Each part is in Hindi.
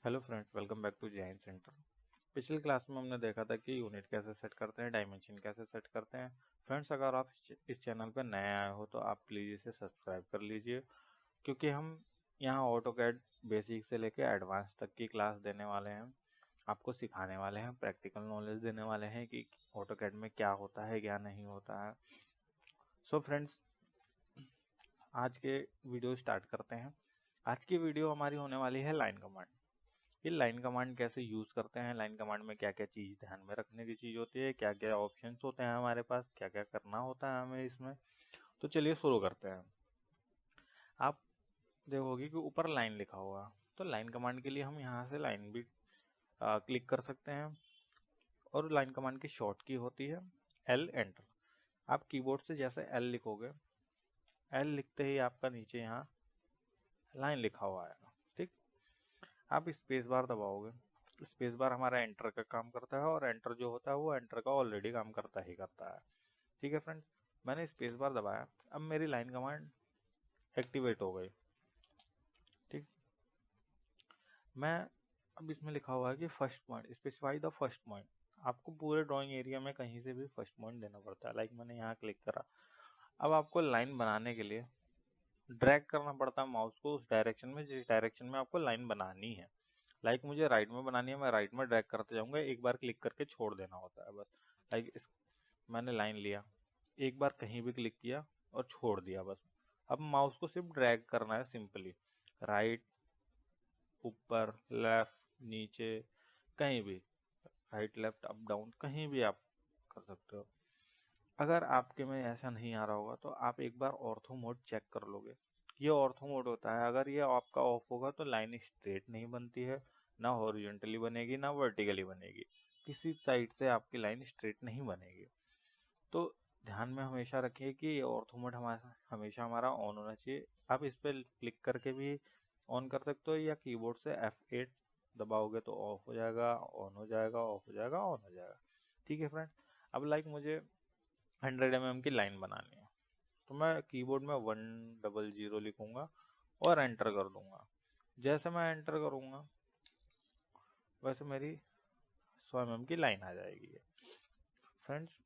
Hello friends, welcome back to Jain centre. पिछली क्लास में हमने देखा था कि यूनिट कैसे सेट करते हैं, डायमेंशन कैसे सेट करते हैं। फ्रेंड्स, अगर आप इस चैनल पर नए आए हो तो आप प्लीज़ इसे सब्सक्राइब कर लीजिए, क्योंकि हम यहाँ ऑटोकैड बेसिक से लेकर एडवांस तक की क्लास देने वाले हैं। आपको सिखाने वाले हैं, प्रैक्टिकल नॉलेज देने वाले हैं कि ऑटोकैड में क्या होता है, क्या नहीं होता है। सो फ्रेंड्स, आज के वीडियो स्टार्ट करते हैं। आज की वीडियो हमारी होने वाली है लाइन कमांड। ये लाइन कमांड कैसे यूज करते हैं, लाइन कमांड में क्या क्या चीज ध्यान में रखने की चीज होती है, क्या क्या ऑप्शंस होते हैं हमारे पास, क्या क्या करना होता है हमें इसमें। तो चलिए शुरू करते हैं। आप देखोगे कि ऊपर लाइन लिखा हुआ, तो लाइन कमांड के लिए हम यहाँ से लाइन भी क्लिक कर सकते हैं। और लाइन कमांड की शॉर्ट की होती है एल एंटर। आप कीबोर्ड से जैसे एल लिखोगे, एल लिखते ही आपका नीचे यहाँ लाइन लिखा हुआ आएगा। ठीक, आप स्पेस बार दबाओगे। स्पेस बार हमारा एंटर का काम करता है, और एंटर जो होता है वो एंटर का ऑलरेडी काम करता ही करता है। ठीक है फ्रेंड्स, मैंने स्पेस बार दबाया, अब मेरी लाइन कमांड एक्टिवेट हो गई। ठीक, मैं अब इसमें लिखा हुआ है कि first point specify the first point. आपको पूरे ड्राइंग एरिया में कहीं से भी फर्स्ट पॉइंट देना पड़ता है। लाइक मैंने यहाँ क्लिक करा। अब आपको लाइन बनाने के लिए ड्रैग करना पड़ता है माउस को उस डायरेक्शन में जिस डायरेक्शन में आपको लाइन बनानी है। लाइक मुझे राइट में बनानी है, मैं राइट में ड्रैग करते जाऊंगा, एक बार क्लिक करके छोड़ देना होता है बस। लाइक मैंने लाइन लिया, एक बार कहीं भी क्लिक किया और छोड़ दिया बस। अब माउस को सिर्फ ड्रैग करना है सिंपली, राइट, ऊपर, लेफ्ट, नीचे, कहीं भी, राइट लेफ्ट अप डाउन कहीं भी आप कर सकते हो। अगर आपके में ऐसा नहीं आ रहा होगा तो आप एक बार ऑर्थो मोड चेक कर लोगे। ये ऑर्थो मोड होता है, अगर ये आपका ऑफ होगा तो लाइन स्ट्रेट नहीं बनती है, ना हॉरिजॉन्टली बनेगी ना वर्टिकली बनेगी, किसी साइड से आपकी लाइन स्ट्रेट नहीं बनेगी। तो ध्यान में हमेशा रखिए कि ये ऑर्थो मोड हमारा हमेशा हमारा ऑन होना चाहिए। आप इस पर क्लिक करके भी ऑन कर सकते हो, या कीबोर्ड से F8 दबाओगे तो ऑफ हो जाएगा, ऑन हो जाएगा, ऑफ हो जाएगा, ऑन हो जाएगा। ठीक है फ्रेंड, अब लाइक मुझे 100 mm की लाइन बनानी है, तो मैं कीबोर्ड में 100 लिखूंगा और एंटर कर दूंगा। जैसे मैं एंटर करूंगा वैसे मेरी 100 mm की लाइन आ जाएगी। फ्रेंड्स,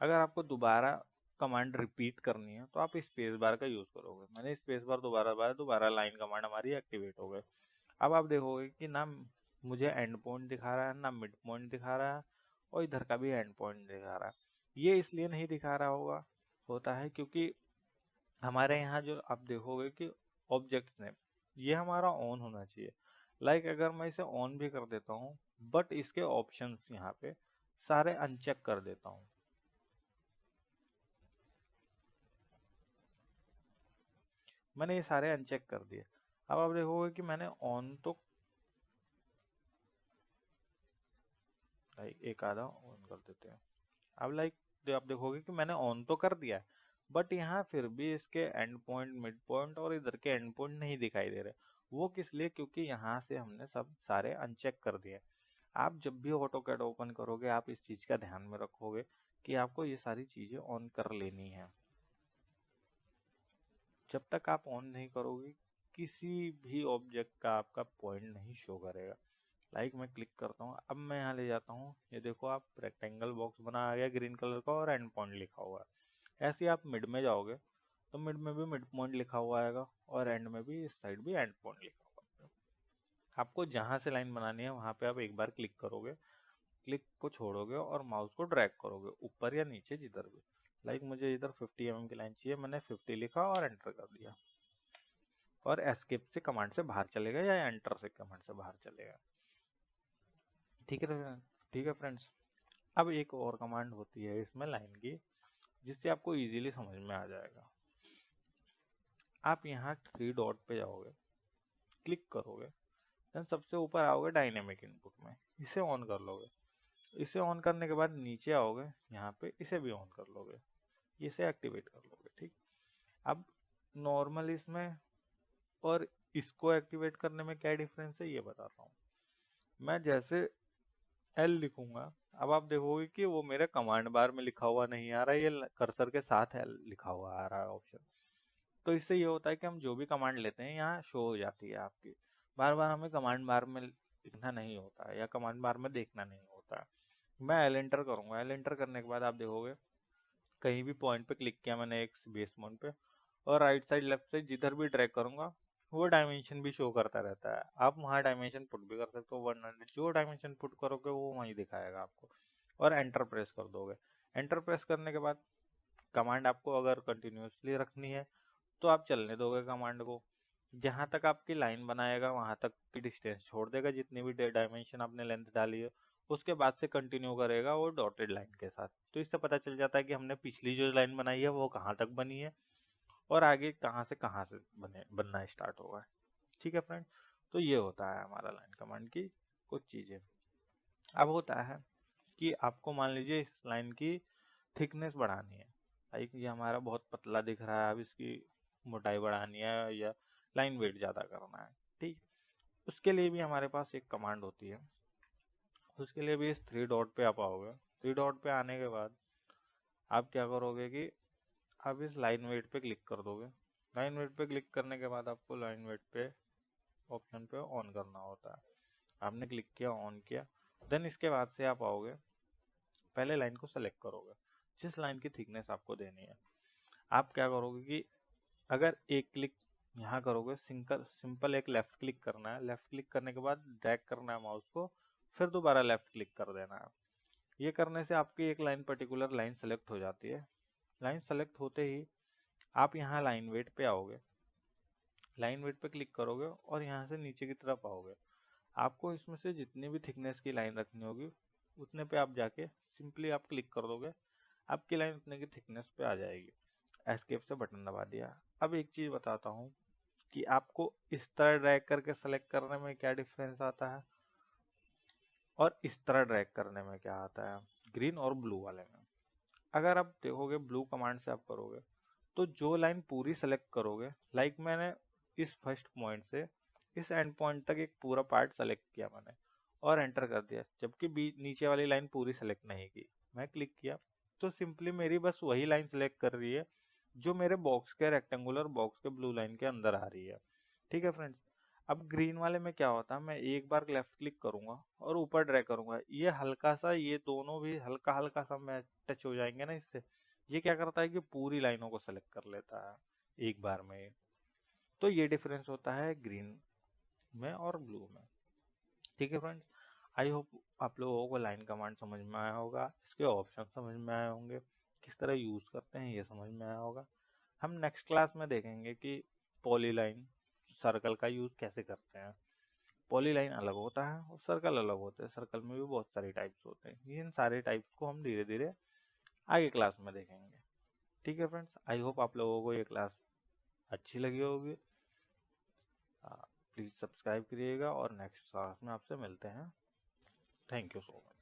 अगर आपको दोबारा कमांड रिपीट करनी है तो आप स्पेस बार का यूज करोगे। मैंने स्पेस बार दोबारा दबाया, दोबारा लाइन कमांड हमारी एक्टिवेट हो गई। अब आप देखोगे कि ना मुझे एंड पॉइंट दिखा रहा है ना मिड पॉइंट दिखा रहा है, और इधर का भी एंड पॉइंट दिखा रहा है। ये इसलिए नहीं दिखा रहा होता है क्योंकि हमारे यहाँ जो आप देखोगे कि ऑब्जेक्ट्स ने ये हमारा ऑन होना चाहिए। लाइक अगर मैं इसे ऑन भी कर देता हूँ बट इसके ऑप्शंस यहाँ पे सारे अनचेक कर देता हूँ, मैंने ये सारे अनचेक कर दिए। अब आप देखोगे कि मैंने ऑन तो लाइक एक आधा ऑन कर देते हैं। अब लाइक आप देखोगे कि मैंने ऑन तो कर दिया है, बट यहाँ फिर भी इसके एंड पॉइंट, मिड पॉइंट और इधर के एंड पॉइंट नहीं दिखाई दे रहे। वो किस लिए? क्योंकि यहाँ से हमने सब सारे अनचेक कर दिए। आप जब भी ऑटोकैड ओपन करोगे आप इस चीज का ध्यान में रखोगे कि आपको ये सारी चीजें ऑन कर लेनी है। जब तक आप ऑन नहीं करोगे किसी भी ऑब्जेक्ट का आपका पॉइंट नहीं शो करेगा। लाइक मैं क्लिक करता हूँ, अब मैं यहाँ ले जाता हूँ, ये देखो आप रेक्टेंगल बॉक्स बना आ गया ग्रीन कलर का और एंड पॉइंट लिखा हुआ है। ऐसे ही आप मिड में जाओगे तो मिड में भी मिड पॉइंट लिखा हुआ आएगा, और एंड में भी इस साइड भी एंड पॉइंट लिखा हुआ है। आपको जहाँ से लाइन बनानी है वहाँ पे आप एक बार क्लिक करोगे, क्लिक को छोड़ोगे और माउस को ड्रैग करोगे ऊपर या नीचे जिधर भी। लाइक मुझे इधर 50 mm की लाइन चाहिए, मैंने 50 लिखा और एंटर कर दिया, और एस्केप से कमांड से बाहर चलेगा या एंटर से कमांड से बाहर चलेगा। ठीक है, ठीक है फ्रेंड्स। अब एक और कमांड होती है इसमें लाइन की, जिससे आपको इजीली समझ में आ जाएगा। आप यहाँ 3 डॉट पे जाओगे, क्लिक करोगे, देन सबसे ऊपर आओगे डायनेमिक इनपुट में, इसे ऑन कर लोगे। इसे ऑन करने के बाद नीचे आओगे, यहाँ पे इसे भी ऑन कर लोगे, इसे एक्टिवेट कर लोगे। ठीक, अब नॉर्मल इसमें और इसको एक्टिवेट करने में क्या डिफरेंस है ये बताता हूँ। मैं जैसे एल लिखूंगा, अब आप देखोगे कि वो मेरे कमांड बार में लिखा हुआ नहीं आ रहा है, ये कर्सर के साथ एल लिखा हुआ आ रहा है ऑप्शन। तो इससे ये होता है कि हम जो भी कमांड लेते हैं यहाँ शो हो जाती है आपकी। बार बार हमें कमांड बार में लिखना नहीं होता है या कमांड बार में देखना नहीं होता है। मैं एल एंटर करूंगा, एल एंटर करने के बाद आप देखोगे कहीं भी पॉइंट पे क्लिक किया मैंने एक बेस पॉइंट पे, और राइट साइड लेफ्ट साइड जिधर भी ड्रैग करूंगा वो डायमेंशन भी शो करता रहता है। आप वहाँ डायमेंशन पुट भी कर सकते हो, 100 जो डायमेंशन पुट करोगे वो वहीं दिखाएगा आपको। और एंटर प्रेस कर दोगे। एंटर प्रेस करने के बाद कमांड आपको अगर कंटिन्यूसली रखनी है तो आप चलने दोगे कमांड को, जहां तक आपकी लाइन बनाएगा वहां तक की डिस्टेंस छोड़ देगा, जितनी भी डायमेंशन आपने लेंथ डाली है उसके बाद से कंटिन्यू करेगा वो डॉटेड लाइन के साथ। तो इससे पता चल जाता है कि हमने पिछली जो लाइन बनाई है वो कहाँ तक बनी है और आगे कहाँ से बनना स्टार्ट होगा। ठीक है फ्रेंड, तो ये होता है हमारा लाइन कमांड की कुछ चीजें। अब होता है कि आपको मान लीजिए इस लाइन की थिकनेस बढ़ानी है, लाइक ये हमारा बहुत पतला दिख रहा है, अब इसकी मोटाई बढ़ानी है या लाइन वेट ज़्यादा करना है। ठीक, उसके लिए भी हमारे पास एक कमांड होती है। उसके लिए भी इस 3 डॉट पे आप आओगे। 3 डॉट पे आने के बाद आप क्या करोगे कि आप इस लाइन वेट पे क्लिक कर दोगे। लाइन वेट पे क्लिक करने के बाद आपको लाइन वेट पे ऑप्शन पे ऑन करना होता है। आपने क्लिक किया, ऑन किया, देन इसके बाद से आप आओगे, पहले लाइन को सेलेक्ट करोगे जिस लाइन की थिकनेस आपको देनी है। आप क्या करोगे कि अगर एक क्लिक यहाँ करोगे, सिंपल एक लेफ्ट क्लिक करना है, लेफ्ट क्लिक करने के बाद ड्रैग करना है माउस को, फिर दोबारा लेफ्ट क्लिक कर देना है। ये करने से आपकी एक लाइन पर्टिकुलर लाइन सेलेक्ट हो जाती है। लाइन सेलेक्ट होते ही आप यहाँ लाइन वेट पे आओगे, लाइन वेट पे क्लिक करोगे और यहाँ से नीचे की तरफ आओगे। आपको इसमें से जितनी भी थिकनेस की लाइन रखनी होगी उतने पे आप जाके सिंपली आप क्लिक कर दोगे, आपकी लाइन उतने की थिकनेस पे आ जाएगी। एस्केप से बटन दबा दिया। अब एक चीज बताता हूँ कि आपको इस तरह ड्रैग करके सेलेक्ट करने में क्या डिफरेंस आता है और इस तरह ड्रैग करने में क्या आता है, ग्रीन और ब्लू वाले में। अगर आप देखोगे ब्लू कमांड से आप करोगे तो जो लाइन पूरी सेलेक्ट करोगे, लाइक मैंने इस फर्स्ट पॉइंट से इस एंड पॉइंट तक एक पूरा पार्ट सेलेक्ट किया मैंने और एंटर कर दिया, जबकि नीचे वाली लाइन पूरी सेलेक्ट नहीं की। मैं क्लिक किया तो सिंपली मेरी बस वही लाइन सेलेक्ट कर रही है जो मेरे बॉक्स के रेक्टेंगुलर बॉक्स के ब्लू लाइन के अंदर आ रही है। ठीक है फ्रेंड्स, अब ग्रीन वाले में क्या होता है, मैं एक बार लेफ्ट क्लिक करूंगा और ऊपर ड्रैग करूंगा, ये हल्का सा, ये दोनों भी हल्का हल्का सा मैं टच हो जाएंगे ना इससे, ये क्या करता है कि पूरी लाइनों को सेलेक्ट कर लेता है एक बार में। तो ये डिफरेंस होता है ग्रीन में और ब्लू में। ठीक है फ्रेंड्स, आई होप आप लोगों को लाइन कमांड समझ में आया होगा, इसके ऑप्शन समझ में आए होंगे, किस तरह यूज करते हैं ये समझ में आया होगा। हम नेक्स्ट क्लास में देखेंगे कि पॉलीलाइन सर्कल का यूज कैसे करते हैं। पॉलीलाइन अलग होता है और सर्कल अलग होते हैं, सर्कल में भी बहुत सारी टाइप्स होते हैं, इन सारे टाइप्स को हम धीरे धीरे आगे क्लास में देखेंगे। ठीक है फ्रेंड्स, आई होप आप लोगों को ये क्लास अच्छी लगी होगी। प्लीज़ सब्सक्राइब करिएगा और नेक्स्ट क्लास में आपसे मिलते हैं। Thank you so much.